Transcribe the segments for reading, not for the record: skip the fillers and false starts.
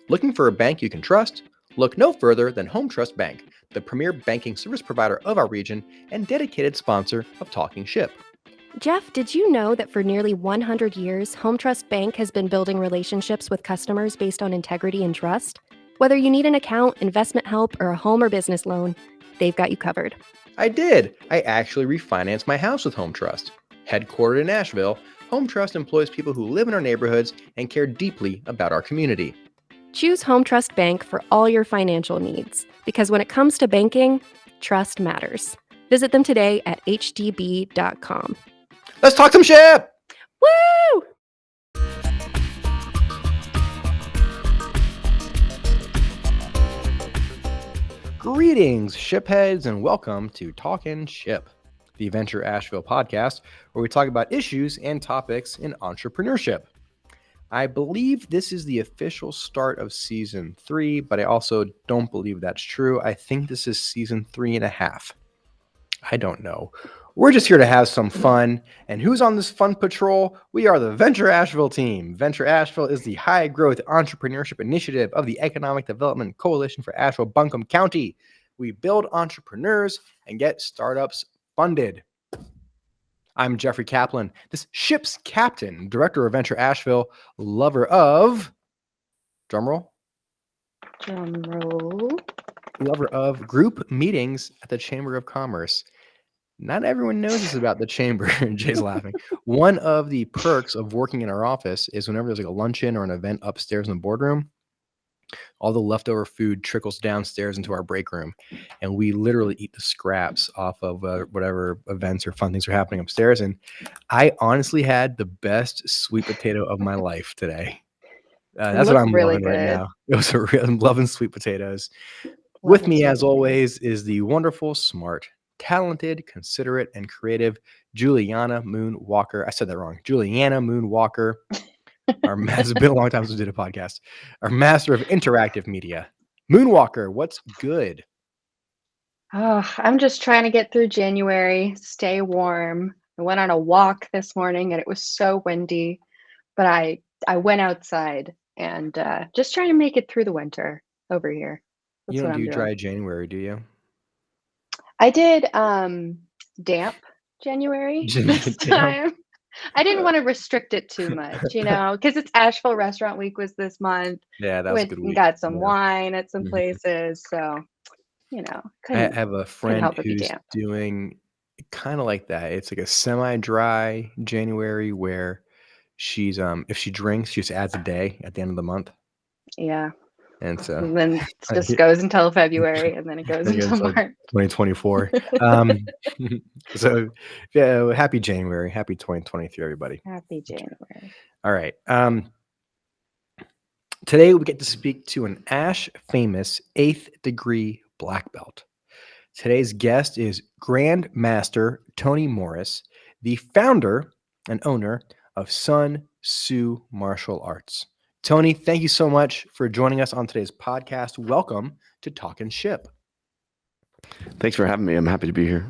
Looking for a bank you can trust? Look no further than Home Trust Bank, the premier banking service provider of our region and dedicated sponsor of Talking Ship. Jeff, did you know that for nearly 100 years, Home Trust Bank has been building relationships with customers based on integrity and trust? Whether you need an account, investment help, or a home or business loan, they've got you covered. I did. I actually refinanced my house with Home Trust. Headquartered in Asheville, Home Trust employs people who live in our neighborhoods and care deeply about our community. Choose Home Trust Bank for all your financial needs, because when it comes to banking, trust matters. Visit them today at hdb.com. Let's talk some ship! Woo! Greetings, shipheads, and welcome to Talkin' Ship, the Venture Asheville podcast, where we talk about issues and topics in entrepreneurship. I believe this is the official start of season 3, but I also don't believe that's true. I think this is season 3.5. I don't know. We're just here to have some fun. And who's on this fun patrol? We are the Venture Asheville team. Venture Asheville is the high growth entrepreneurship initiative of the Economic Development Coalition for Asheville-Buncombe County. We build entrepreneurs and get startups funded. I'm Jeffrey Kaplan, this ship's captain, director of Venture Asheville, lover of, drumroll, lover of group meetings at the Chamber of Commerce. Not everyone knows this about the Chamber. Jay's laughing. One of the perks of working in our office is whenever there's like a luncheon or an event upstairs in the boardroom, all the leftover food trickles downstairs into our break room, and we literally eat the scraps off of whatever events or fun things are happening upstairs. And I honestly had the best sweet potato of my life today. That's what I'm really loving right now. It was I'm loving sweet potatoes. With me, as always, is the wonderful, smart, talented, considerate, and creative Juliana Moon Walker. I said that wrong. Juliana Moon Walker. It's been a long time since we did a podcast. Our master of interactive media. Moonwalker, what's good? Oh, I'm just trying to get through January, stay warm. I went on a walk this morning and it was so windy, but I went outside and just trying to make it through the winter over here. That's you don't what I'm do doing. dry January, do you? I did damp January this time. I didn't want to restrict it too much, because it's Asheville Restaurant Week was this month. Yeah, that was a good week. Got some wine at some places, so I have a friend who's doing kind of like that. It's like a semi-dry January where she's if she drinks, she just adds a day at the end of the month. Yeah. And so then it just goes until February, and then it goes until March 2024. So yeah, happy January, happy 2023, everybody. Happy January. All right. Today we get to speak to an Ash famous 8th degree black belt. Today's guest is Grandmaster Tony Morris, the founder and owner of Sun Tzu Martial Arts. Tony, thank you so much for joining us on today's podcast. Welcome to Talkin' Ship. Thanks for having me. I'm happy to be here.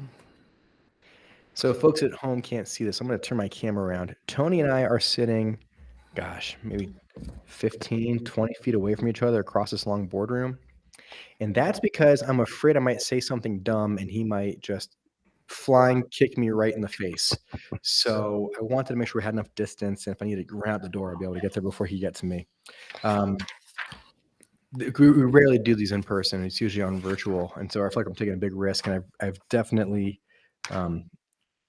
So folks at home can't see this. I'm going to turn my camera around. Tony and I are sitting, maybe 15, 20 feet away from each other across this long boardroom. And that's because I'm afraid I might say something dumb and he might just flying kick me right in the face. So I wanted to make sure we had enough distance, and if I need to run out the door, I'll be able to get there before he gets to me. We rarely do these in person. It's usually on virtual, and so I feel like I'm taking a big risk, and I've definitely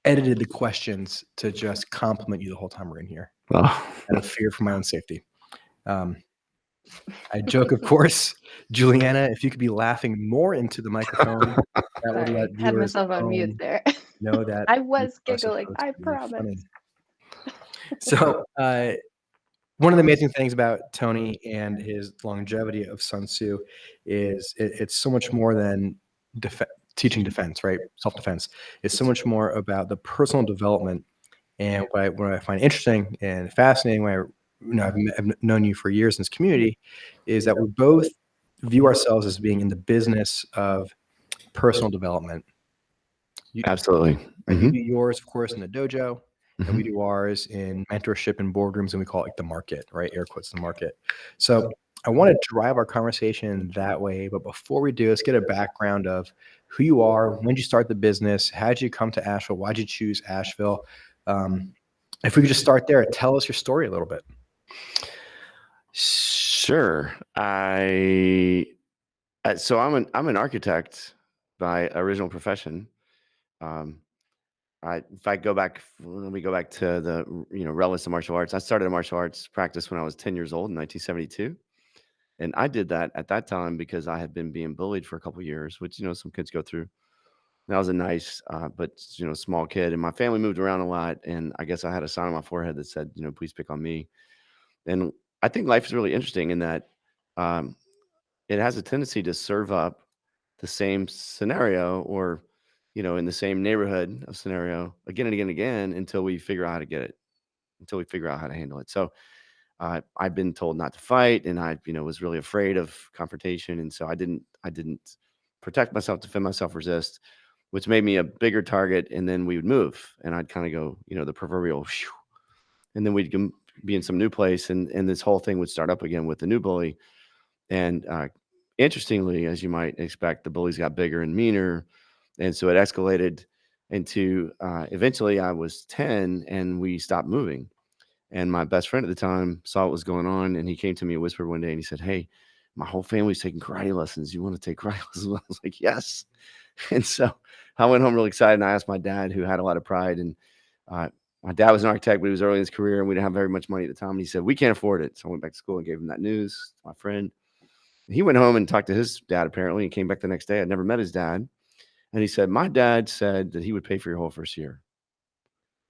edited the questions to just compliment you the whole time we're in here. Out of fear for my own safety. I joke, of course. Juliana, if you could be laughing more into the microphone, that would let viewers had myself on mute there. Know that I was giggling. I promise. So, one of the amazing things about Tony and his longevity of Sun Tzu is it's so much more than teaching defense, right? Self-defense. It's so much more about the personal development. And what I find interesting and fascinating, I've known you for years in this community, is that we both view ourselves as being in the business of personal development. Absolutely. You do yours, of course, in the dojo, and we do ours in mentorship and boardrooms, and we call it like the market, right? Air quotes, the market. So I want to drive our conversation that way, but before we do, let's get a background of who you are, when did you start the business, how did you come to Asheville, why did you choose Asheville? If we could just start there, tell us your story a little bit. Sure. So I'm an architect by original profession. If I go back, let me go back to the relics of martial arts. I started a martial arts practice when I was 10 years old in 1972. And I did that at that time because I had been being bullied for a couple of years, which, some kids go through. And I was a nice, but, small kid. And my family moved around a lot. And I guess I had a sign on my forehead that said, please pick on me. And I think life is really interesting in that um, it has a tendency to serve up the same scenario or, in the same neighborhood of scenario again and again and again until we figure out how to get it, until we figure out how to handle it. So I've been told not to fight, and I, was really afraid of confrontation, and so I didn't protect myself, defend myself, resist, which made me a bigger target. And then we would move, and I'd kind of go, the proverbial, whew, and then we'd be in some new place, and this whole thing would start up again with the new bully. And interestingly, as you might expect, the bullies got bigger and meaner, and so it escalated into eventually I was 10, and we stopped moving. And my best friend at the time saw what was going on, and he came to me and whispered one day, and he said, "Hey, my whole family's taking karate lessons. You want to take karate lessons?" I was like, "Yes." And so I went home really excited, and I asked my dad, who had a lot of pride. And my dad was an architect, but he was early in his career, and we didn't have very much money at the time. And he said, "We can't afford it." So I went back to school and gave him that news to my friend. He went home and talked to his dad, apparently, and came back the next day. I'd never met his dad. And he said, "My dad said that he would pay for your whole first year."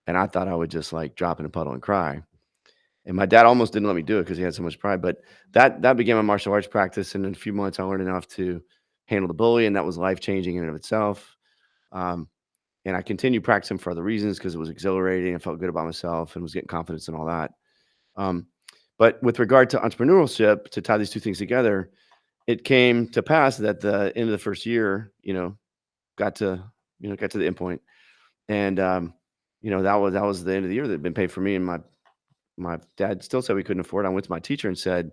And I thought I would just like drop in a puddle and cry. And my dad almost didn't let me do it because he had so much pride. But that began my martial arts practice. And in a few months, I learned enough to handle the bully, and that was life-changing in and of itself. And I continued practicing for other reasons because it was exhilarating. I felt good about myself and was getting confidence and all that. But with regard to entrepreneurship, to tie these two things together, it came to pass that the end of the first year, got to the end point. And, that was the end of the year that had been paid for me. And my dad still said we couldn't afford it. I went to my teacher and said,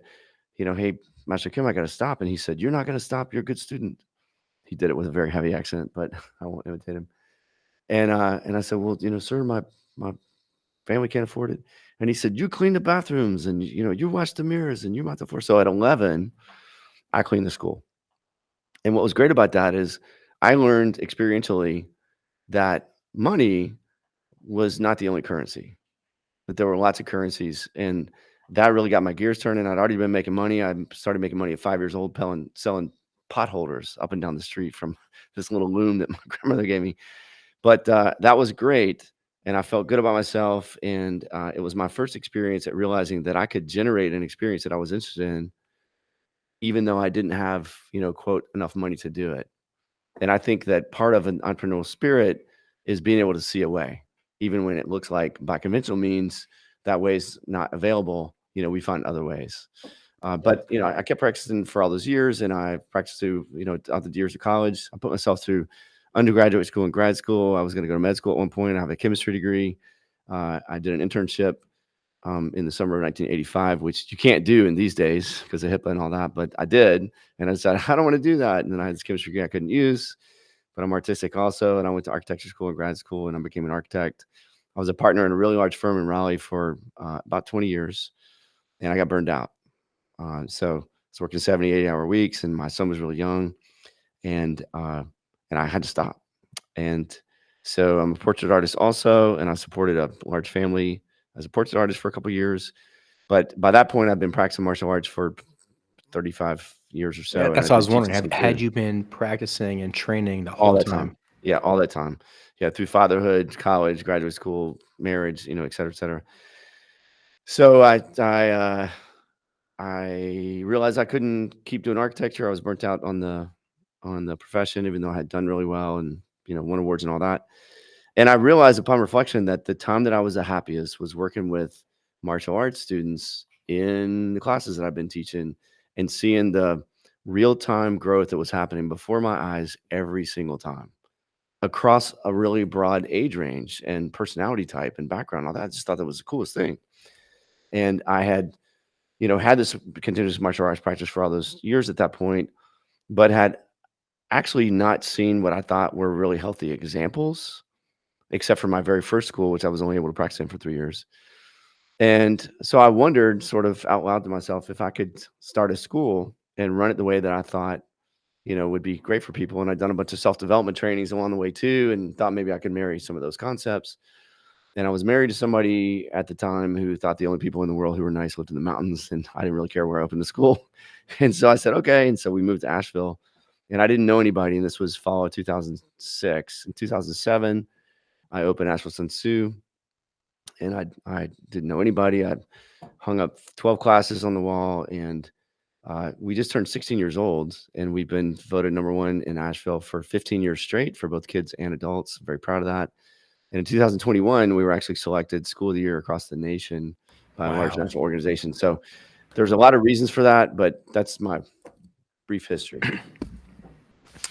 "Hey, Master Kim, I got to stop." And he said, "You're not going to stop. You're a good student." He did it with a very heavy accent, but I won't imitate him. And I said, "Well, sir, my family can't afford it." And he said, "You clean the bathrooms, and you wash the mirrors, and you mop the floor." So at 11, I cleaned the school. And what was great about that is I learned experientially that money was not the only currency, that there were lots of currencies. And that really got my gears turning. I'd already been making money. I started making money at 5 years old, selling pot holders up and down the street from this little loom that my grandmother gave me. But that was great. And I felt good about myself. And it was my first experience at realizing that I could generate an experience that I was interested in, even though I didn't have, quote, enough money to do it. And I think that part of an entrepreneurial spirit is being able to see a way, even when it looks like by conventional means that way's not available. We find other ways. But I kept practicing for all those years, and I practiced through all the years of college. I put myself through undergraduate school and grad school. I was going to go to med school at one point. I have a chemistry degree. I did an internship in the summer of 1985, which you can't do in these days because of HIPAA and all that. But I did, and I decided I don't want to do that. And then I had this chemistry degree I couldn't use, but I'm artistic also. And I went to architecture school and grad school, and I became an architect. I was a partner in a really large firm in Raleigh for about 20 years, and I got burned out. So I was working 70, 80-hour weeks, and my son was really young, and I had to stop. And so I'm a portrait artist also, and I supported a large family as a portrait artist for a couple of years. But by that point, I've been practicing martial arts for 35 years or so. Yeah, and that's I've what I was been wondering. teaching Had too. you been practicing and training the All whole that time? time. Yeah, all that time. Yeah, through fatherhood, college, graduate school, marriage, et cetera, et cetera. So I realized I couldn't keep doing architecture. I was burnt out on the profession, even though I had done really well and won awards and all that. And I realized upon reflection that the time that I was the happiest was working with martial arts students in the classes that I've been teaching and seeing the real-time growth that was happening before my eyes every single time across a really broad age range and personality type and background. All that. I just thought that was the coolest thing. And I had had this continuous martial arts practice for all those years at that point, but had actually not seen what I thought were really healthy examples, except for my very first school, which I was only able to practice in for 3 years. And so I wondered sort of out loud to myself if I could start a school and run it the way that I thought, would be great for people. And I'd done a bunch of self-development trainings along the way too, and thought maybe I could marry some of those concepts. And I was married to somebody at the time who thought the only people in the world who were nice lived in the mountains, and I didn't really care where I opened the school. And so I said, okay. And so we moved to Asheville, and I didn't know anybody. And this was fall of 2006. In 2007, I opened Asheville Sun Tzu, and I didn't know anybody. I hung up 12 classes on the wall, and we just turned 16 years old, and we've been voted #1 in Asheville for 15 years straight for both kids and adults. Very proud of that. And in 2021, we were actually selected School of the Year across the nation by a large Wow. national organization. So there's a lot of reasons for that, but that's my brief history.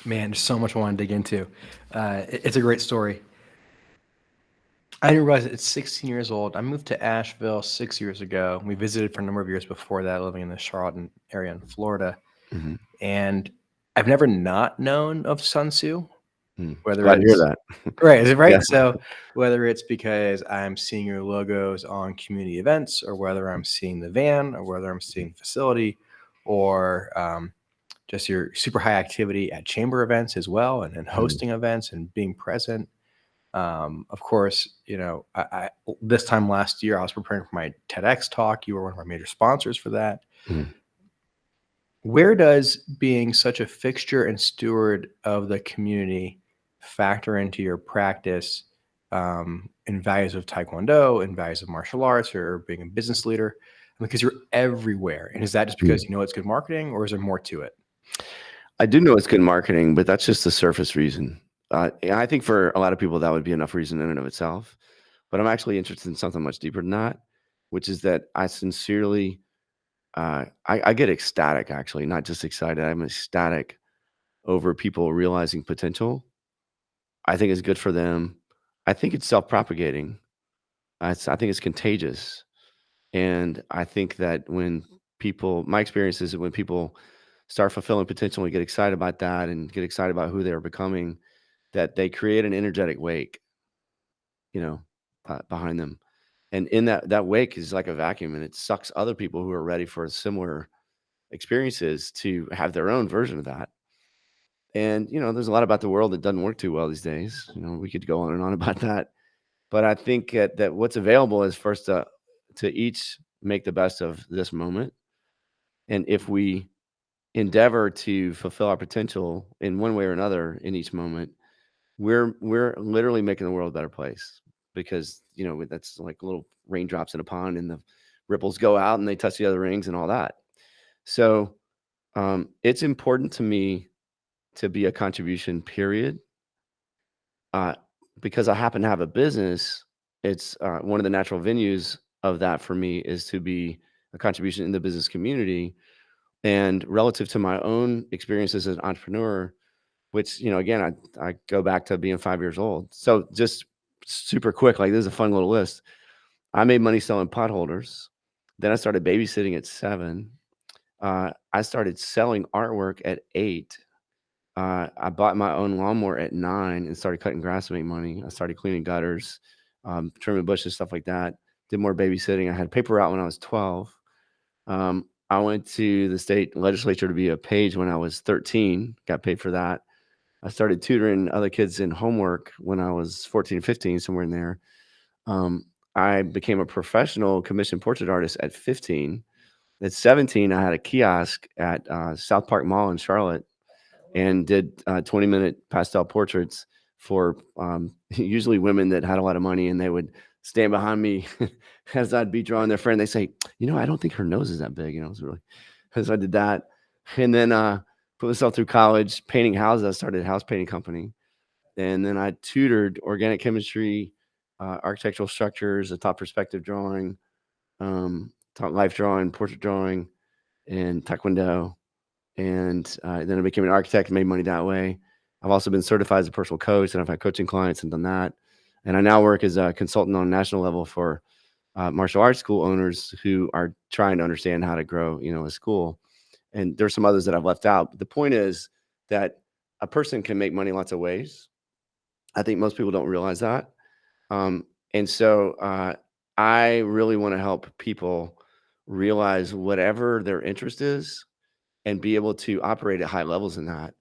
Man, there's so much I want to dig into. It's a great story. I didn't realize it's 16 years old. I moved to Asheville 6 years ago. We visited for a number of years before that, living in the Charlotte area in Florida. Mhm. And I've never not known of Sun Tzu, whether Glad to hear it's that. right. Is it right? Yeah. So whether it's because I'm seeing your logos on community events, or whether I'm seeing the van, or whether I'm seeing the facility, or just your super high activity at chamber events as well, and hosting events and being present. Of course, I this time last year, I was preparing for my TEDx talk. You were one of our major sponsors for that. Mhm. Where does being such a fixture and steward of the community factor into your practice, in values of Taekwondo, in values of martial arts, or being a business leader? Because you're everywhere. And is that just because it's good marketing, or is there more to it? I do know it's good marketing, but that's just the surface reason. I think for a lot of people, that would be enough reason in and of itself. But I'm actually interested in something much deeper than that, which is that I sincerely, I get ecstatic, actually, not just excited. I'm ecstatic over people realizing potential. I think it's good for them. I think it's self-propagating. I think it's contagious. And I think that my experience is that when people start fulfilling potential and get excited about that and get excited about who they're becoming, that they create an energetic wake, behind them. And in that wake is like a vacuum, and it sucks other people who are ready for similar experiences to have their own version of that. And, there's a lot about the world that doesn't work too well these days. We could go on and on about that. But I think that what's available is first to each make the best of this moment. And if we endeavor to fulfill our potential in one way or another in each moment, we're literally making the world a better place, because that's like little raindrops in a pond, and the ripples go out and they touch the other rings and all that. So it's important to me to be a contribution, period. Because I happen to have a business, it's one of the natural venues of that for me is to be a contribution in the business community. And relative to my own experiences as an entrepreneur, which, again, I go back to being 5 years old. So just super quick, like, this is a fun little list. I made money selling pot holders. Then I started babysitting at 7. I started selling artwork at 8. I bought my own lawnmower at 9 and started cutting grass to make money. I started cleaning gutters, trimming bushes, stuff like that. Did more babysitting. I had paper route when I was 12. I went to the state legislature to be a page when I was 13, got paid for that. I started tutoring other kids in homework when I was 14, 15, somewhere in there. I became a professional commissioned portrait artist at 15. At 17, I had a kiosk at South Park Mall in Charlotte and did 20-minute pastel portraits for usually women that had a lot of money, and they would stand behind me as I'd be drawing their friend. They say, I don't think her nose is that big. It was really, so I did that. And then put myself through college, painting houses. I started a house painting company. And then I tutored organic chemistry, architectural structures, I taught perspective drawing, taught life drawing, portrait drawing, and Taekwondo. And then I became an architect and made money that way. I've also been certified as a personal coach, and I've had coaching clients and done that. And I now work as a consultant on a national level for martial arts school owners who are trying to understand how to grow, a school. And there's some others that I've left out. But the point is that a person can make money lots of ways. I think most people don't realize that. And so I really want to help people realize whatever their interest is and be able to operate at high levels in that.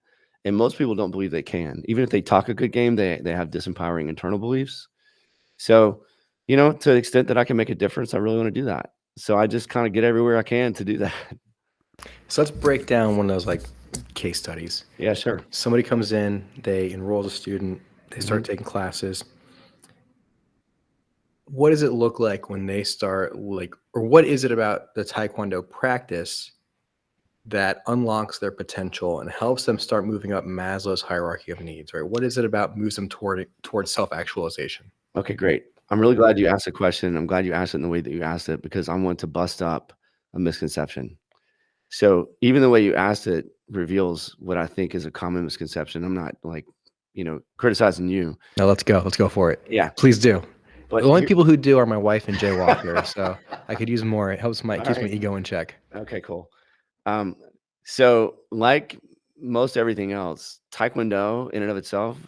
And most people don't believe they can. Even if they talk a good game, they have disempowering internal beliefs. So, to the extent that I can make a difference, I really want to do that. So I just kind of get everywhere I can to do that. So let's break down one of those like case studies. Yeah, sure. Somebody comes in, they enroll as a student, they start taking classes. What does it look like when they start or what is it about the Taekwondo practice that unlocks their potential and helps them start moving up Maslow's hierarchy of needs, right? What is it about moves them towards self-actualization? Okay, great. I'm really glad you asked the question. I'm glad you asked it in the way that you asked it because I want to bust up a misconception. So even the way you asked it reveals what I think is a common misconception. I'm not criticizing you. Now let's go for it. Yeah. Please do. But The only people who do are my wife and Jay Walker, so I could use more. It helps keeps my right. ego in check. Okay, cool. So like most everything else, Taekwondo in and of itself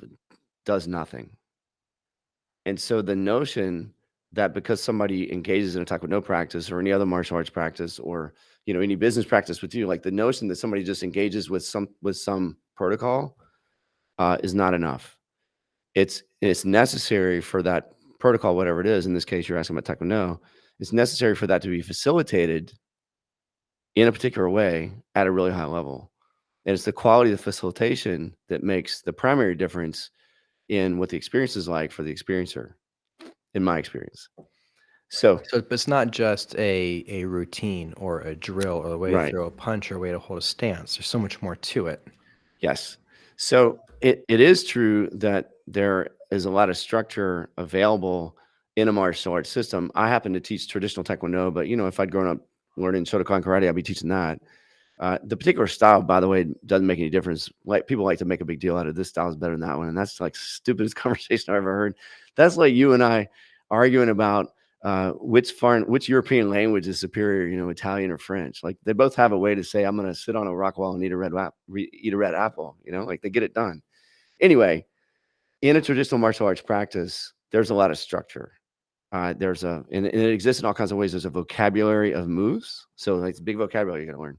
does nothing. And so the notion that because somebody engages in a Taekwondo practice or any other martial arts practice or any business practice with you, like the notion that somebody just engages with some protocol is not enough. It's necessary for that protocol, whatever it is. In this case, you're asking about Taekwondo. It's necessary for that to be facilitated in a particular way at a really high level. And it's the quality of the facilitation that makes the primary difference in what the experience is like for the experiencer, in my experience. So it's not just a routine or a drill or a way to Right. throw a punch or a way to hold a stance. There's so much more to it. Yes. So it is true that there is a lot of structure available in a martial arts system. I happen to teach traditional Taekwondo, but if I'd grown up learning Shotokan karate, I'd be teaching that. The particular style, by the way, doesn't make any difference. Like people like to make a big deal out of this style is better than that one, and that's like stupidest conversation I've ever heard. That's like you and I arguing about which European language is superior, Italian or French. Like they both have a way to say, "I'm going to sit on a rock wall and eat a red apple." Like they get it done. Anyway, in a traditional martial arts practice, there's a lot of structure. And it exists in all kinds of ways. There's a vocabulary of moves, so like it's a big vocabulary you got to learn.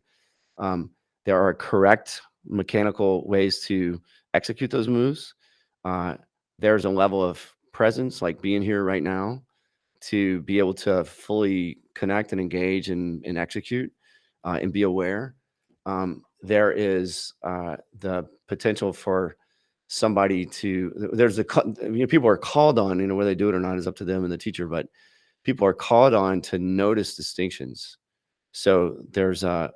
There are correct mechanical ways to execute those moves. There's a level of presence, like being here right now, to be able to fully connect and engage and execute and be aware. There is the potential for somebody people are called on, whether they do it or not is up to them and the teacher, but people are called on to notice distinctions. So there's a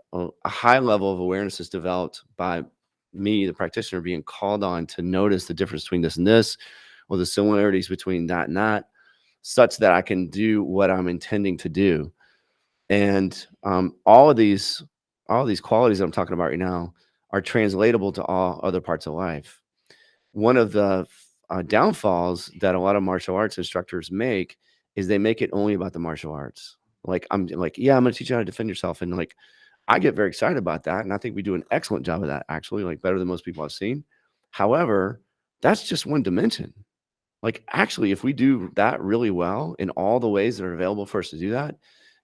high level of awareness that's developed by me, the practitioner, being called on to notice the difference between this and this, or the similarities between that and that, such that I can do what I'm intending to do. And all of these qualities that I'm talking about right now are translatable to all other parts of life. One of the downfalls that a lot of martial arts instructors make is they make it only about the martial arts. Like I'm going to teach you how to defend yourself. And like, I get very excited about that. And I think we do an excellent job of that, actually, like better than most people I've seen. However, that's just one dimension. Like actually, if we do that really well in all the ways that are available for us to do that,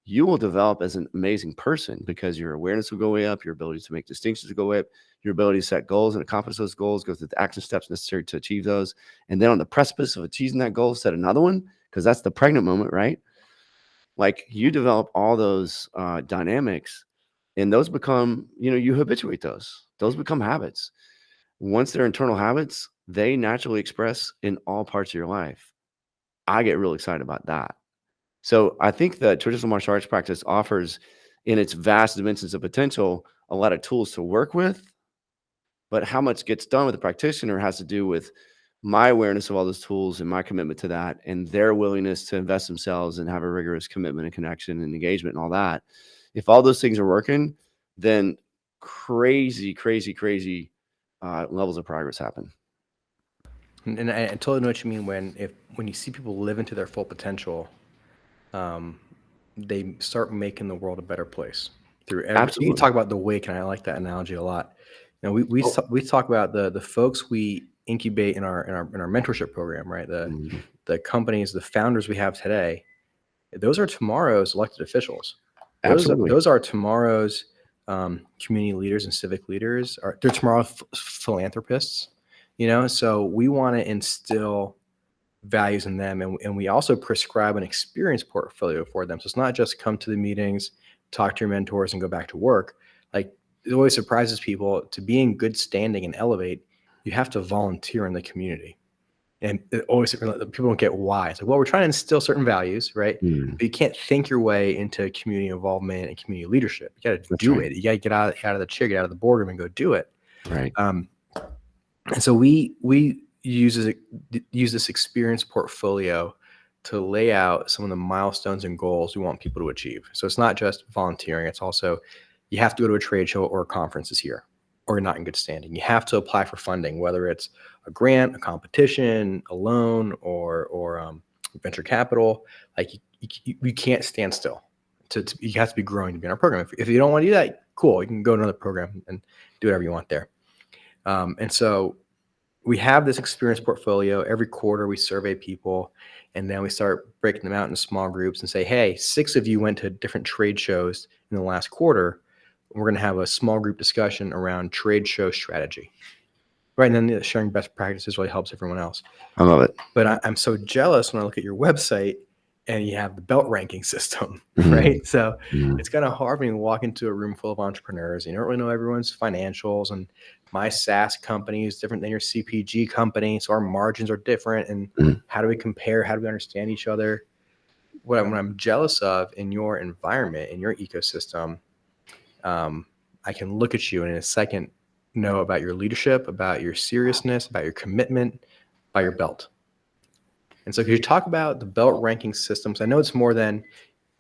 you will develop as an amazing person because your awareness will go way up, your ability to make distinctions will go way up, your ability to set goals and accomplish those goals, go through the action steps necessary to achieve those. And then on the precipice of achieving that goal, set another one, because that's the pregnant moment, right? Like you develop all those dynamics and those become, you habituate those. Those become habits. Once they're internal habits, they naturally express in all parts of your life. I get real excited about that. So I think that traditional martial arts practice offers, in its vast dimensions of potential, a lot of tools to work with. But how much gets done with the practitioner has to do with my awareness of all those tools and my commitment to that and their willingness to invest themselves and have a rigorous commitment and connection and engagement and all that. If all those things are working, then crazy levels of progress happen. And I totally know what you mean when you see people live into their full potential, they start making the world a better place through you Absolutely. talk about the wake, and I like that analogy a lot. We talk about the folks we incubate in our mentorship program, right? Mhm. The companies, the founders we have today, those are tomorrow's elected officials. Absolutely. Those are tomorrow's community leaders and civic leaders. They're tomorrow's philanthropists. So we want to instill values in them, and we also prescribe an experience portfolio for them. So it's not just come to the meetings, talk to your mentors, and go back to work. Like, it always surprises people, to be in good standing and elevate, you have to volunteer in the community. And it always, people don't get why. It's like, well, we're trying to instill certain values, right? Mm, But you can't think your way into community involvement and community leadership. You got to that's do right. it. You got to get out of the chair, get out of the boardroom, and go do it. Right. And so we use this experience portfolio to lay out some of the milestones and goals we want people to achieve. So it's not just volunteering. It's also, you have to go to a trade show or a conference this year, or you're not in good standing. You have to apply for funding, whether it's a grant, a competition, a loan, or venture capital. Like, you can't stand still. You have to be growing to be in our program. If you don't want to do that, cool. You can go to another program and do whatever you want there. And so we have this experience portfolio. Every quarter we survey people, and then we start breaking them out into small groups and say, hey, 6 of you went to different trade shows in the last quarter. We're going to have a small group discussion around trade show strategy. Right. And then sharing best practices really helps everyone else. I love it. But I'm so jealous when I look at your website and you have the belt ranking system, Mhm. right? So Mhm. it's kind of hard when you walk into a room full of entrepreneurs. You don't really know everyone's financials, and my SaaS company is different than your CPG company. So our margins are different. And Mhm. how do we compare? How do we understand each other? What I'm jealous of in your environment, in your ecosystem, I can look at you and in a second know about your leadership, about your seriousness, about your commitment, by your belt. And so could you talk about the belt ranking systems? I know it's more than,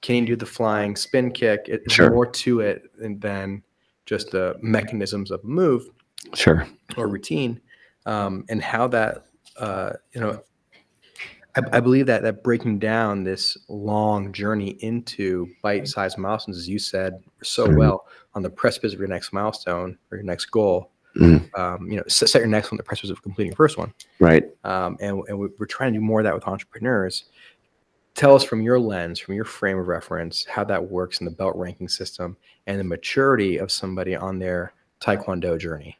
can you do the flying spin kick? It's Sure. more to it than just the mechanisms of a move Sure. or routine, and how that, I believe that breaking down this long journey into bite-sized milestones, as you said so Mhm. well, on the precipice of your next milestone or your next goal. Mhm. Set your next one, the precipice of completing your first one. Right. And we're trying to do more of that with entrepreneurs. Tell us from your lens, from your frame of reference, how that works in the belt ranking system and the maturity of somebody on their Taekwondo journey.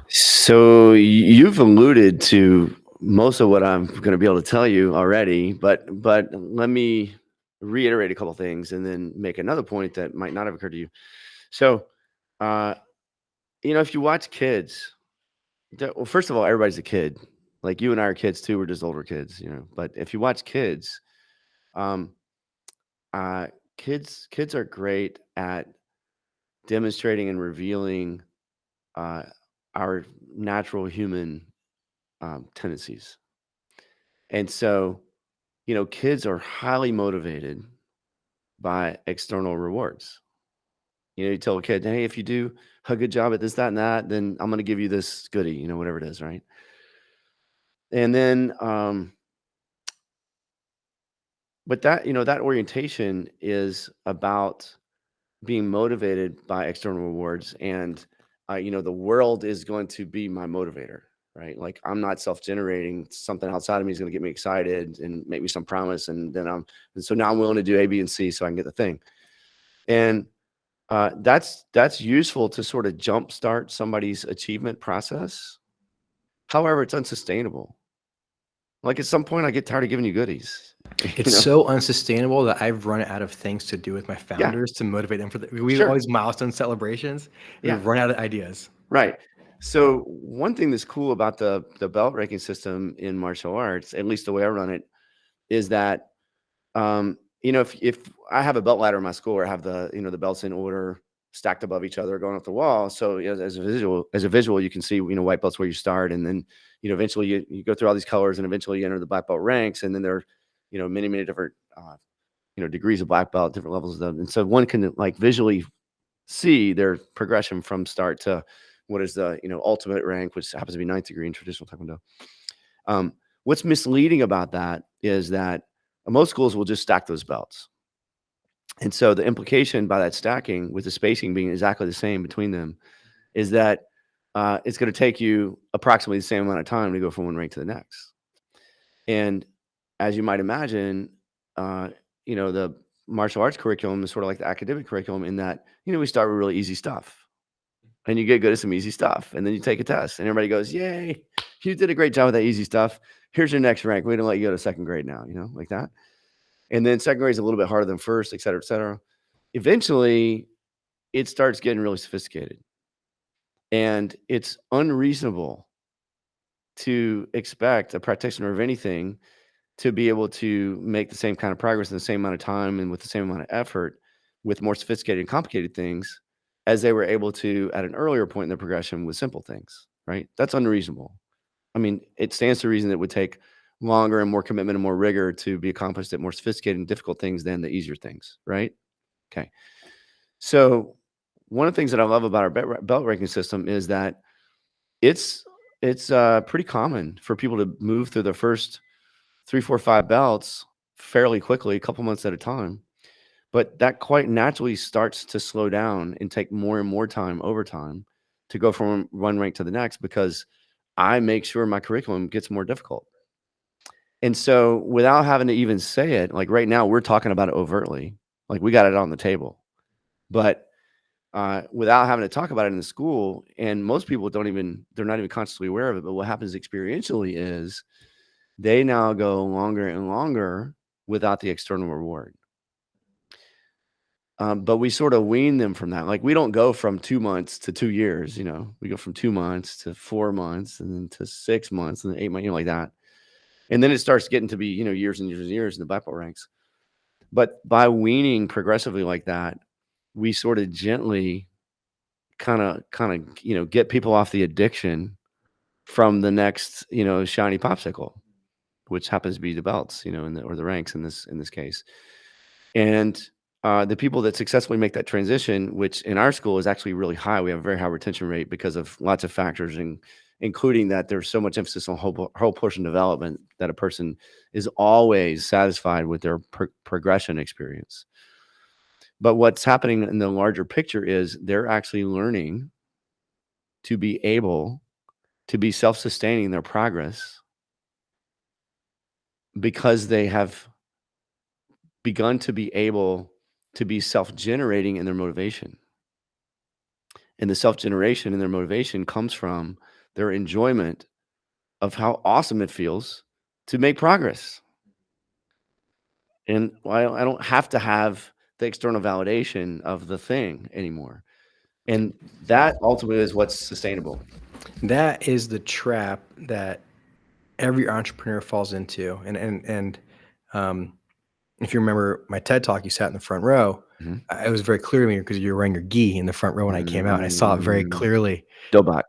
So you've alluded to most of what I'm going to be able to tell you already, but let me reiterate a couple things and then make another point that might not have occurred to you. So, if you watch kids, well, first of all, everybody's a kid. Like, you and I are kids too. We're just older kids, But if you watch kids, um, kids are great at demonstrating and revealing our natural human tendencies. And so, kids are highly motivated by external rewards. You tell a kid, hey, if you do a good job at this, that, and that, then I'm going to give you this goodie, whatever it is, right? And then, but that orientation is about being motivated by external rewards. And, the world is going to be my motivator, right? Like, I'm not self-generating. Something outside of me is going to get me excited and make me some promise. And then so now I'm willing to do A, B, and C so I can get the thing. And that's useful to sort of jumpstart somebody's achievement process. However, it's unsustainable. Like, at some point I get tired of giving you goodies. It's so unsustainable that I've run out of things to do with my Yeah. founders to motivate them we have Sure. all these milestone celebrations. Yeah. We've run out of ideas. Right. So one thing that's cool about the belt ranking system in martial arts, at least the way I run it, is that if I have a belt ladder in my school, or I have the belts in order stacked above each other going up the wall. So as a visual, you can see white belts where you start, and then eventually you go through all these colors, and eventually you enter the black belt ranks, and then there are many different degrees of black belt, different levels of them, and so one can like visually see their progression from start to what is the ultimate rank, which happens to be 9th degree in traditional Taekwondo. What's misleading about that is that Most schools will just stack those belts. And so the implication by that stacking, with the spacing being exactly the same between them, is that it's going to take you approximately the same amount of time to go from one rank to the next. And as you might imagine, the martial arts curriculum is sort of like the academic curriculum in that, we start with really easy stuff. And you get good at some easy stuff. And then you take a test. And everybody goes, yay, you did a great job with that easy stuff. Here's your next rank. We're going to let you go to second grade now, like that. And then second grade is a little bit harder than first, et cetera, et cetera. Eventually, it starts getting really sophisticated. And it's unreasonable to expect a practitioner of anything to be able to make the same kind of progress in the same amount of time and with the same amount of effort with more sophisticated and complicated things as they were able to at an earlier point in their progression with simple things, right? That's unreasonable. I mean, it stands to reason that it would take longer and more commitment and more rigor to be accomplished at more sophisticated and difficult things than the easier things, right? Okay. So one of the things that I love about our belt ranking system is that it's pretty common for people to move through the first 3, 4, 5 belts fairly quickly, a couple months at a time. But that quite naturally starts to slow down and take more and more time over time to go from one rank to the next, because I make sure my curriculum gets more difficult. And so without having to even say it, like right now, we're talking about it overtly, like we got it on the table. But without having to talk about it in the school, and most people they're not even consciously aware of it. But what happens experientially is they now go longer and longer without the external reward. But we sort of wean them from that. Like we don't go from 2 months to 2 years, we go from 2 months to 4 months and then to 6 months and then 8 months, like that. And then it starts getting to be, years and years and years in the black belt ranks. But by weaning progressively like that, we sort of gently kind of, get people off the addiction from the next, shiny popsicle, which happens to be the belts, or the ranks in this case. And the people that successfully make that transition, which in our school is actually really high, we have a very high retention rate because of lots of factors, and including that there's so much emphasis on whole person development that a person is always satisfied with their progression experience. But what's happening in the larger picture is they're actually learning to be able to be self-sustaining their progress because they have begun to be able to be self-generating in their motivation. And the self-generation in their motivation comes from their enjoyment of how awesome it feels to make progress. And I don't have to have the external validation of the thing anymore. And that ultimately is what's sustainable. That is the trap that every entrepreneur falls into. And if you remember my TED Talk, you sat in the front row. It was very clear to me because you were wearing your gi in the front row when I came out, and I saw it very clearly. Dobak.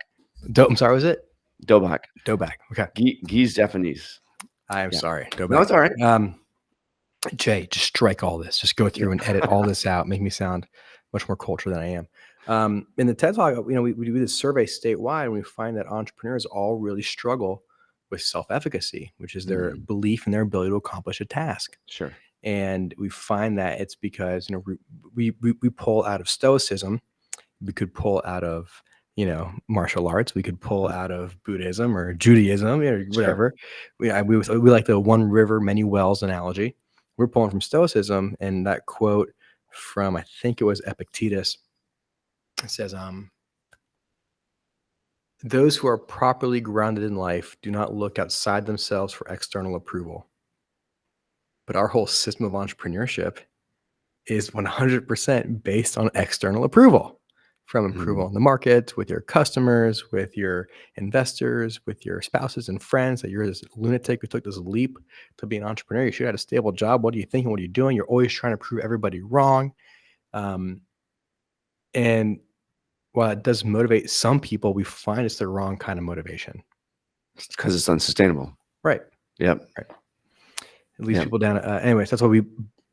I'm sorry, was it? Dobak. Okay. Gi's Japanese. I am sorry. Dobak. No, it's all right. Jay, just strike all this. Just go through and edit all this out. Make me sound much more cultured than I am. In the TED Talk, we do this survey statewide, and we find that entrepreneurs all really struggle with self-efficacy, which is their belief in their ability to accomplish a task. Sure. And we find that it's because we pull out of Stoicism, we could pull out of martial arts, we could pull out of Buddhism or Judaism or whatever. Sure. We like the one river, many wells analogy. We're pulling from Stoicism, and that quote from, I think it was Epictetus, it says, "Those who are properly grounded in life do not look outside themselves for external approval." But our whole system of entrepreneurship is 100% based on external approval, from approval in the market, with your customers, with your investors, with your spouses and friends, that you're this lunatic who took this leap to be an entrepreneur. You should have a stable job. What are you thinking? What are you doing? You're always trying to prove everybody wrong. And while it does motivate some people, we find it's the wrong kind of motivation. It's because it's unsustainable. Right. Yep. Right. It leads people down. Anyways, that's why we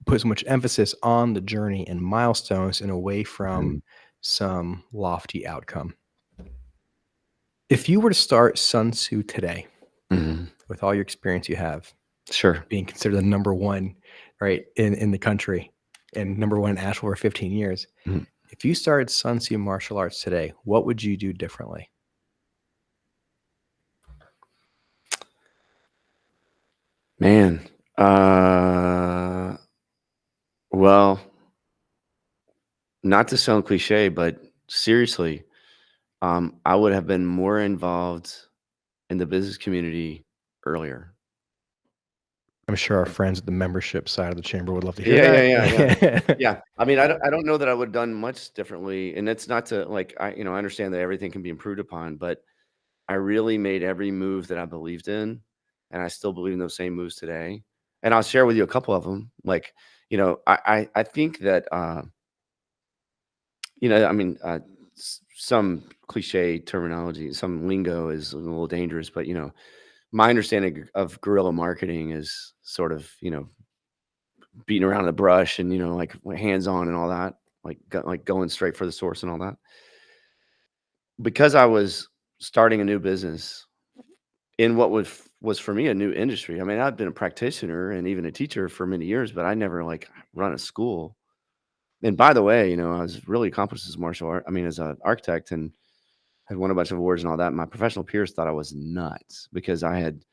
put so much emphasis on the journey and milestones and away from some lofty outcome. If you were to start Sun Tzu today, with all your experience you have, Sure. being considered the number one, right, in the country, and number one in Asheville for 15 years. Mhm. If you started Sun Tzu Martial Arts today, what would you do differently? Man, well, not to sound cliche, but seriously, I would have been more involved in the business community earlier. I'm sure our friends at the membership side of the chamber would love to hear Yeah. that. I mean, I don't know that I would have done much differently, and it's not to like I understand that everything can be improved upon, but I really made every move that I believed in, and I still believe in those same moves today. And I'll share with you a couple of them. Like, I think that I mean, some cliche terminology, some lingo is a little dangerous, but my understanding of guerrilla marketing is sort of beating around the brush and like hands on and all that, like going straight for the source and all that. Because I was starting a new business in what was for me a new industry. I mean, I've been a practitioner and even a teacher for many years, but I never like run a school. And by the way, I was really accomplished as martial art. I mean, as an architect, and had won a bunch of awards and all that. My professional peers thought I was nuts because I had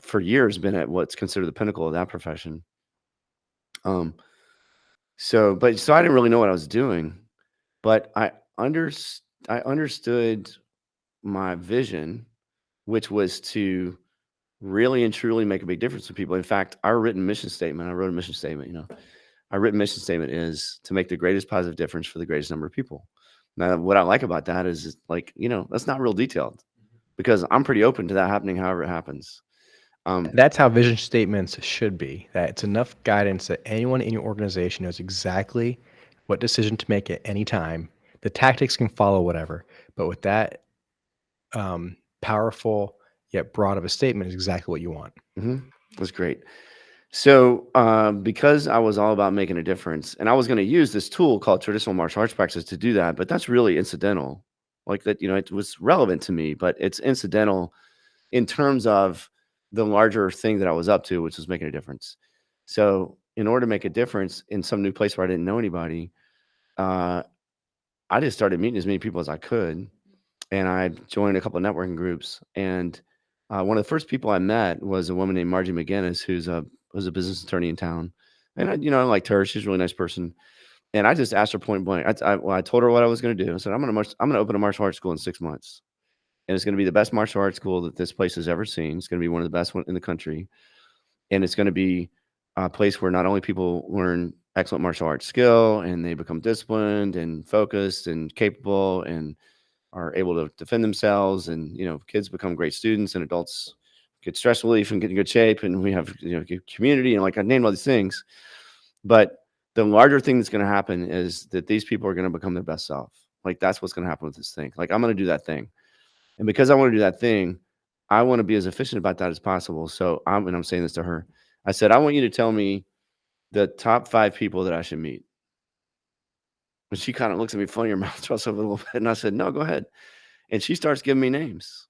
for years been at what's considered the pinnacle of that profession. Um, so I didn't really know what I was doing, but I understood my vision, which was to really and truly make a big difference to people. In fact, I wrote a mission statement. Our written mission statement is to make the greatest positive difference for the greatest number of people. Now, what I like about that is like, that's not real detailed because I'm pretty open to that happening however it happens. That's how vision statements should be. That it's enough guidance that anyone in your organization knows exactly what decision to make at any time. The tactics can follow whatever, but with that powerful yet broad of a statement is exactly what you want. That's great. So, because I was all about making a difference, and I was going to use this tool called traditional martial arts practice to do that, but that's really incidental. Like that, it was relevant to me, but it's incidental in terms of the larger thing that I was up to, which was making a difference. So, in order to make a difference in some new place where I didn't know anybody, I just started meeting as many people as I could, and I joined a couple of networking groups. And one of the first people I met was a woman named Margie McGinnis, was a business attorney in town, and I liked her. She's a really nice person. And I just asked her point blank. I told her what I was going to do. I said, I'm going to open a martial arts school in 6 months. And it's going to be the best martial arts school that this place has ever seen. It's going to be one of the best in the country. And it's going to be a place where not only people learn excellent martial arts skill and they become disciplined and focused and capable and are able to defend themselves. And, kids become great students and adults get stress relief and get in good shape. And we have, good community. And like I named all these things. But the larger thing that's going to happen is that these people are going to become their best self. Like that's what's going to happen with this thing. Like I'm going to do that thing. And because I want to do that thing, I want to be as efficient about that as possible. So I'm saying this to her. I said, I want you to tell me the top 5 people that I should meet. And she kind of looks at me funny, her mouth draws up a little bit. And I said, no, go ahead. And she starts giving me names.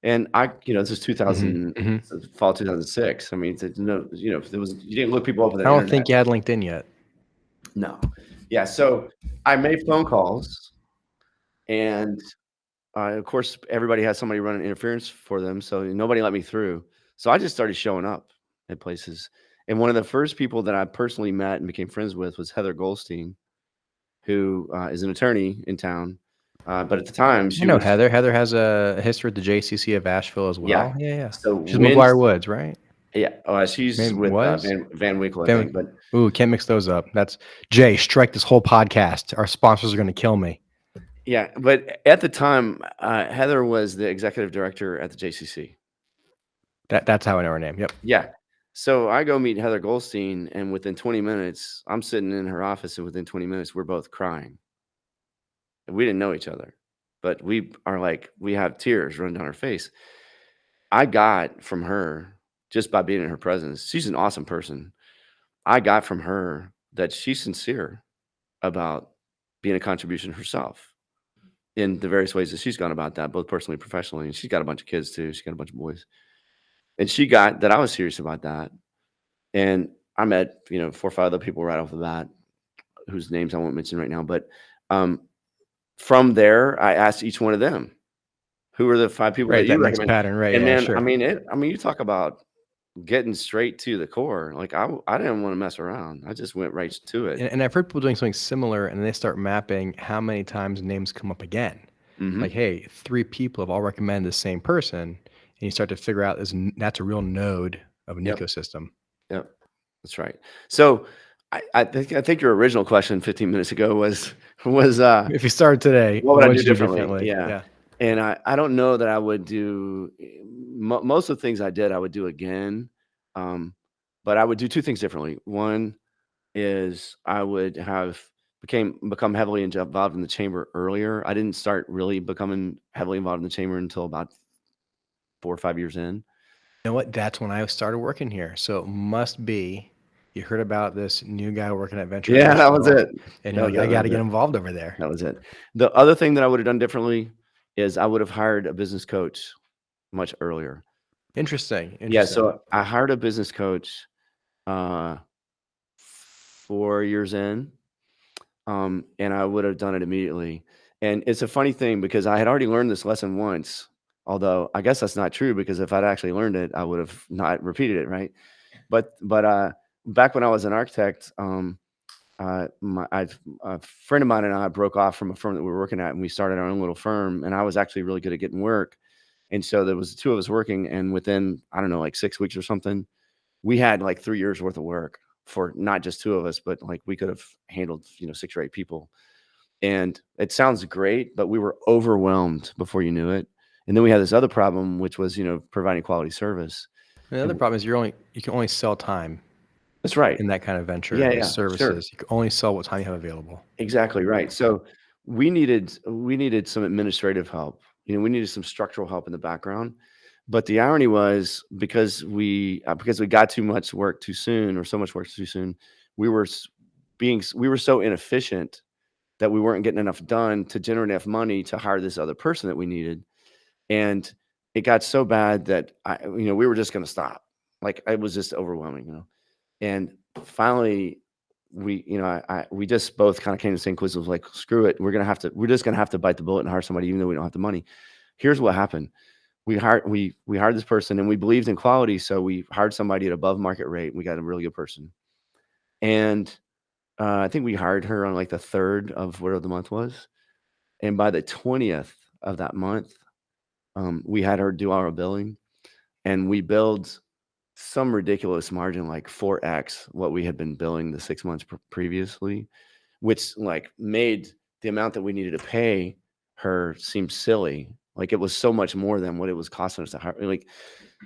And this is 2000, fall 2006. I mean, you didn't look people up on the I don't internet. think you had LinkedIn yet. No. Yeah. So I made phone calls, and of course, everybody has somebody running interference for them. So nobody let me through. So I just started showing up at places. And one of the first people that I personally met and became friends with was Heather Goldstein, who is an attorney in town. But at the time, she was Heather. Heather has a history at the JCC of Asheville as well. Yeah. So she's McGuire Woods, right? Yeah. She's with Van Winkle, I think. But can't mix those up. That's Jay. Strike this whole podcast. Our sponsors are going to kill me. Yeah, but at the time, Heather was the executive director at the JCC. That's how I know her name. Yep. Yeah. So I go meet Heather Goldstein, and within 20 minutes, I'm sitting in her office, and within 20 minutes, we're both crying. And we didn't know each other, but we have tears running down our face. I got from her, just by being in her presence, she's an awesome person. I got from her that she's sincere about being a contribution herself in the various ways that she's gone about that, both personally and professionally. And she's got a bunch of kids too. She's got a bunch of boys. And she got that I was serious about that. And I met, 4 or 5 other people right off the bat, whose names I won't mention right now. But from there, I asked each one of them, who are the 5 people that Right, that you mixed recommend? pattern, right, And yeah, man, sure. you talk about getting straight to the core. Like I didn't want to mess around. I just went right to it. And I've heard people doing something similar, and they start mapping how many times names come up again. Like, hey, 3 people have all recommended the same person, and you start to figure out that's a real node of an Yep. ecosystem. Yep, that's right. So I think your original question 15 minutes ago was If you started today, what would I would do you do differently? Yeah. Yeah. And I don't know that I would do most of the things I did, I would do again. But I would do 2 things differently. One is I would have become heavily involved in the chamber earlier. I didn't start really becoming heavily involved in the chamber until about 4 or 5 years in. You know what? That's when I started working here. So it must be you heard about this new guy working at Venture Yeah, that was Asheville, it. and That you're was like, it. I That got was to get it. involved over there. That was it. The other thing that I would have done differently is I would have hired a business coach much earlier. Interesting. Yeah, so I hired a business coach 4 years in, and I would have done it immediately. And it's a funny thing because I had already learned this lesson once, although I guess that's not true because if I'd actually learned it, I would have not repeated it, right? But back when I was an architect, a friend of mine and I broke off from a firm that we were working at, and we started our own little firm. And I was actually really good at getting work, and so there was 2 of us working. And within I don't know, like 6 weeks or something, we had like 3 years worth of work for not just 2 of us, but like we could have handled 6 or 8 people. And it sounds great, but we were overwhelmed before you knew it. And then we had this other problem, which was providing quality service. The other problem is you can only sell time That's right. in that kind of venture. Yeah, with yeah, sure. services. You can only sell what time you have available. Exactly right. So we needed some administrative help. We needed some structural help in the background. But the irony was because we got too much work too soon, or so much work too soon, we were so inefficient that we weren't getting enough done to generate enough money to hire this other person that we needed. And it got so bad that we were just going to stop. Like it was just overwhelming, And finally, we just both kind of came to the same conclusion. Like, screw it, we're just gonna have to bite the bullet and hire somebody, even though we don't have the money. Here's what happened: we hired this person, and we believed in quality, so we hired somebody at above market rate. We got a really good person, and I think we hired her on like the 3rd of whatever the month was, and by the 20th of that month, we had her do our billing, and we billed some ridiculous margin, like 4x what we had been billing the 6 months previously, which like made the amount that we needed to pay her seem silly. Like it was so much more than what it was costing us to hire. Like,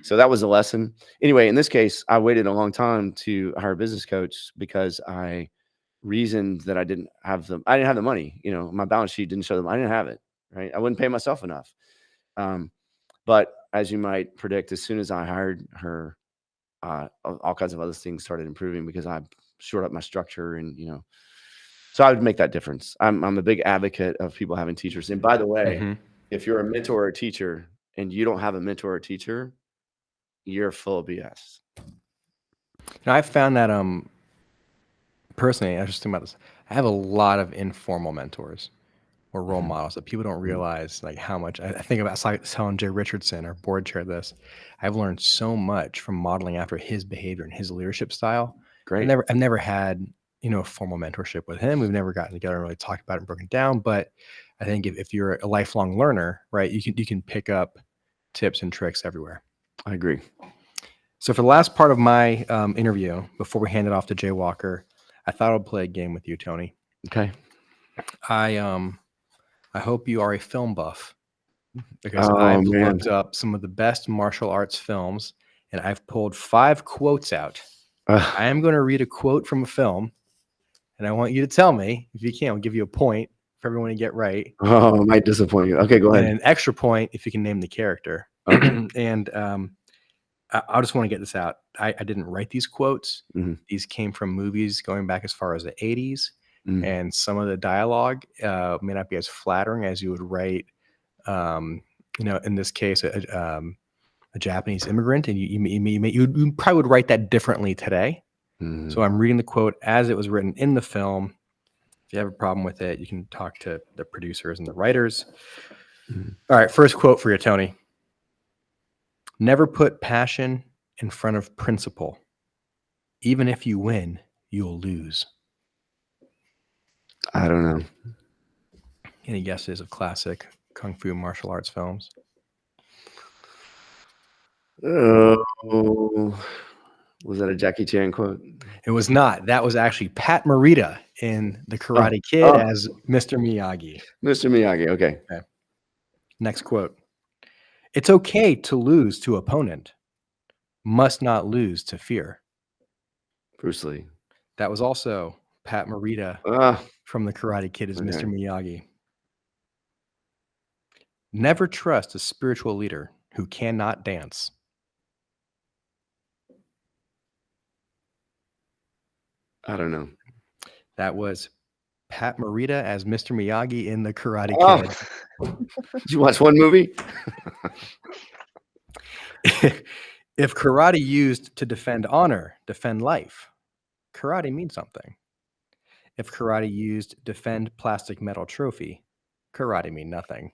so that was a lesson. Anyway, in this case, I waited a long time to hire a business coach because I reasoned that I didn't have the money. My balance sheet didn't show them. I didn't have it. Right. I wouldn't pay myself enough. But as you might predict, as soon as I hired her, all kinds of other things started improving because I shored up my structure, and so I would make that difference. I'm a big advocate of people having teachers. And by the way, if you're a mentor or a teacher and you don't have a mentor or teacher, you're full of BS. I found that personally, I was just thinking about this. I have a lot of informal mentors or role models that people don't realize like how much. I think about telling Jay Richardson, our board chair, this. I've learned so much from modeling after his behavior and his leadership style. Great. I've never had a formal mentorship with him. We've never gotten together and really talked about it and broken it down. But I think if you're a lifelong learner, right, you can pick up tips and tricks everywhere. I agree. So for the last part of my interview, before we hand it off to Jay Walker, I thought I'd play a game with you, Tony. Okay. I hope you are a film buff because I've looked up some of the best martial arts films and I've pulled 5 quotes out. I am going to read a quote from a film and I want you to tell me if you can. I'll give you a point for everyone to get right. Oh, I might disappoint you. Okay, go ahead. And an extra point if you can name the character. Okay. And I just want to get this out. I didn't write these quotes. These came from movies going back as far as the 80s. And some of the dialogue may not be as flattering as you would write, in this case, a a Japanese immigrant, and you probably would write that differently today. So I'm reading the quote as it was written in the film. If you have a problem with it, you can talk to the producers and the writers. All right, first quote for you, Tony. Never put passion in front of principle. Even if you win, you'll lose. I don't know. Any guesses of classic kung fu martial arts films? Oh, was that a Jackie Chan quote? It was not. That was actually Pat Morita in The Karate Kid as Mr. Miyagi. Mr. Miyagi. Okay. Next quote. It's okay to lose to opponent. Must not lose to fear. Bruce Lee. That was also Pat Morita from The Karate Kid as Mr. Miyagi. Never trust a spiritual leader who cannot dance. I don't know. That was Pat Morita as Mr. Miyagi in The Karate Kid. Did you watch one movie? If karate used to defend honor, defend life, karate means something. If karate used defend plastic metal trophy, karate mean nothing.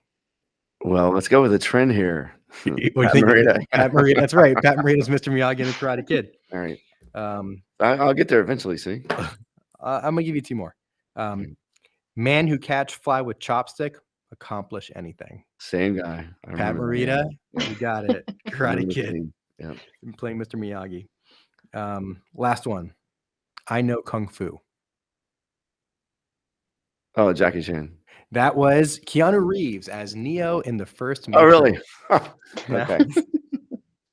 Well, let's go with a trend here. Pat Morita. Pat Morita. That's right. Pat Morita is Mr. Miyagi in The Karate Kid. All right. I'll get there eventually. See, I'm gonna give you two more. Man who catch fly with chopstick, accomplish anything. Same guy. Pat Morita. You got it. Karate Kid. Yeah. Playing Mr. Miyagi. Last one. I know kung fu. Oh, Jackie Chan. That was Keanu Reeves as Neo in the first movie. Oh, really? Okay.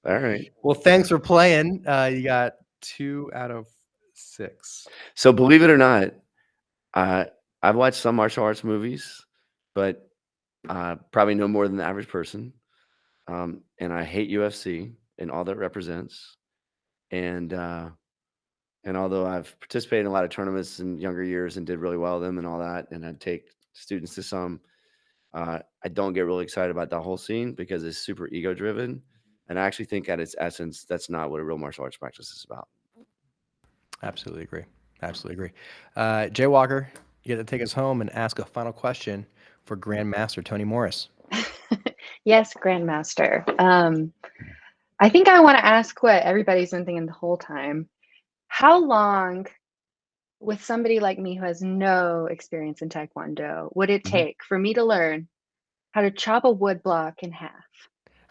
All right. Well, thanks for playing. You got 2 out of 6. So believe it or not, I've watched some martial arts movies, but probably no more than the average person. And I hate UFC and all that represents. And although I've participated in a lot of tournaments in younger years and did really well with them and all that, and I'd take students to some, I don't get really excited about the whole scene because it's super ego driven. And I actually think at its essence, that's not what a real martial arts practice is about. Absolutely agree. Absolutely agree. Jay Walker, you get to take us home and ask a final question for Grandmaster Tony Morris. Yes, Grandmaster. I think I want to ask what everybody's been thinking the whole time. How long, with somebody like me who has no experience in Taekwondo, would it take for me to learn how to chop a wood block in half?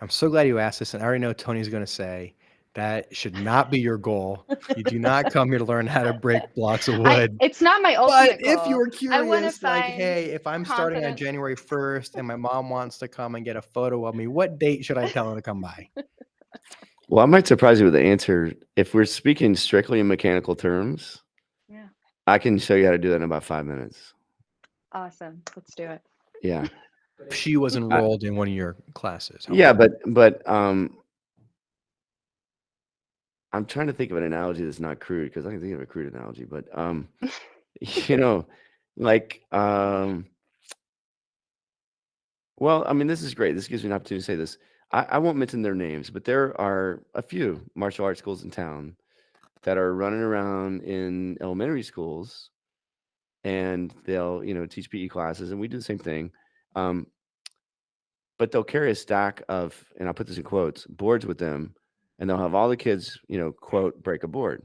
I'm so glad you asked this, and I already know Tony's going to say that should not be your goal. You do not come here to learn how to break blocks of wood. It's not my ultimate goal. If you were curious, like, hey, if I'm starting on January 1st and my mom wants to come and get a photo of me, what date should I tell her to come by? Well, I might surprise you with the answer. If we're speaking strictly in mechanical terms, I can show you how to do that in about 5 minutes. Awesome. Let's do it. Yeah. She was enrolled in one of your classes. Yeah, but I'm trying to think of an analogy that's not crude because I can think of a crude analogy, but like well, I mean, this is great. This gives me an opportunity to say this. I won't mention their names, but there are a few martial arts schools in town that are running around in elementary schools, and they'll teach PE classes, and we do the same thing. But they'll carry a stack of, and I'll put this in quotes, boards with them, and they'll have all the kids, quote, break a board.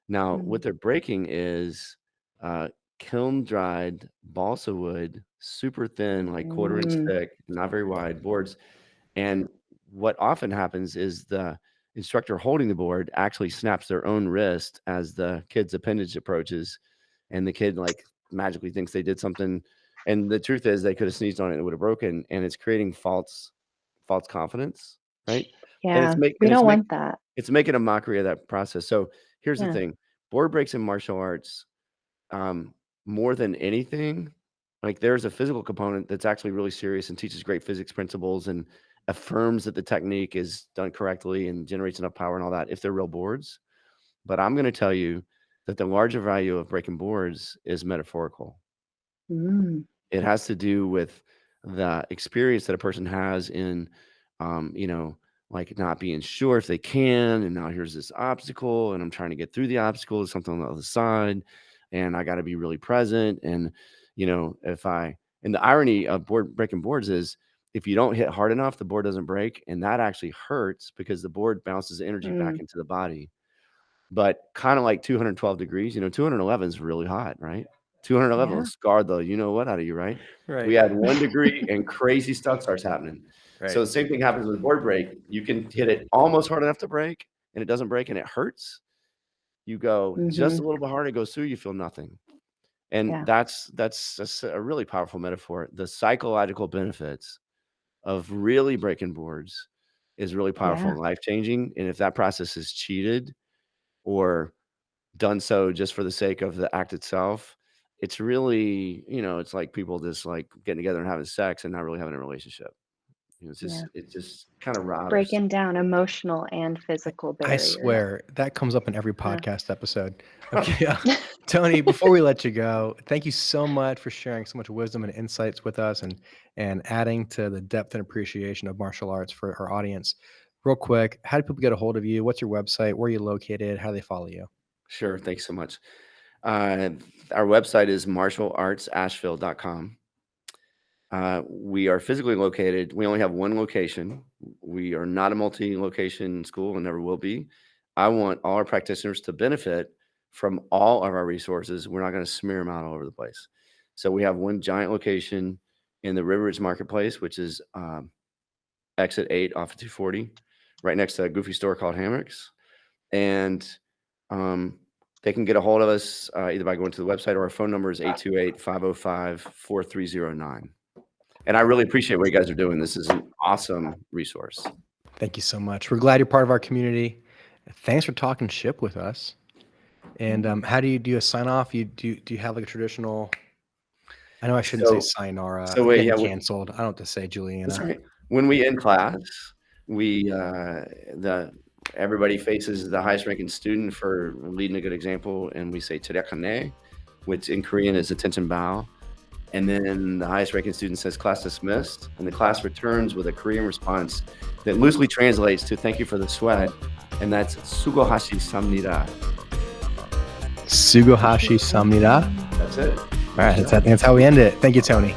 Now, what they're breaking is kiln dried balsa wood, super thin, like quarter-inch thick, not very wide boards. And what often happens is the instructor holding the board actually snaps their own wrist as the kid's appendage approaches, and the kid like magically thinks they did something. And the truth is they could have sneezed on it and it would have broken, and it's creating false confidence, right? Yeah, we don't want that. It's making a mockery of that process. So here's the thing. Board breaks in martial arts, more than anything, like there's a physical component that's actually really serious and teaches great physics principles and affirms that the technique is done correctly and generates enough power and all that if they're real boards. But I'm going to tell you that the larger value of breaking boards is metaphorical. It has to do with the experience that a person has in, like not being sure if they can. And now here's this obstacle, and I'm trying to get through the obstacle. There's something on the other side, and I got to be really present. And, and the irony of breaking boards is if you don't hit hard enough, the board doesn't break. And that actually hurts because the board bounces energy back into the body. But kind of like 212 degrees, 211 is really hot, right? 211 will scar the out of you, right? We add 1 degree and crazy stuff starts happening. Right. So the same thing happens with board break. You can hit it almost hard enough to break, and it doesn't break, and it hurts. You go just a little bit harder, it goes through, you feel nothing. And that's a really powerful metaphor. The psychological benefits of really breaking boards is really powerful and life-changing. And if that process is cheated or done so just for the sake of the act itself, it's really, it's like people just like getting together and having sex and not really having a relationship. It just kind of robs. Breaking down emotional and physical I barriers. swear that comes up in every podcast episode. Okay, Tony, before we let you go, thank you so much for sharing so much wisdom and insights with us and adding to the depth and appreciation of martial arts for our audience. Real quick, how do people get a hold of you? What's your website? Where are you located? How do they follow you? Sure. Thanks so much. Our website is martialartsasheville.com. We are physically located. We only have one location. We are not a multi-location school and never will be. I want all our practitioners to benefit from all of our resources. We're not going to smear them out all over the place. So we have one giant location in the River Ridge Marketplace, which is exit 8 off of 240, right next to a goofy store called Hammocks. And they can get a hold of us either by going to the website, or our phone number is 828-505-4309. And I really appreciate what you guys are doing. This is an awesome resource. Thank you so much. We're glad you're part of our community. Thanks for talking ship with us. And how do you do a sign off? Do you have like a traditional? I know I shouldn't say sayonara. So wait, canceled. I don't have to say Juliana. That's right. When we end class, everybody faces the highest ranking student for leading a good example, and we say "Terekane," which in Korean is attention bow. And then the highest ranking student says class dismissed, and the class returns with a Korean response that loosely translates to thank you for the sweat, and that's sugohashi samnida. Sugohashi samnida. That's it. All right, that's how we end it. Thank you, Tony.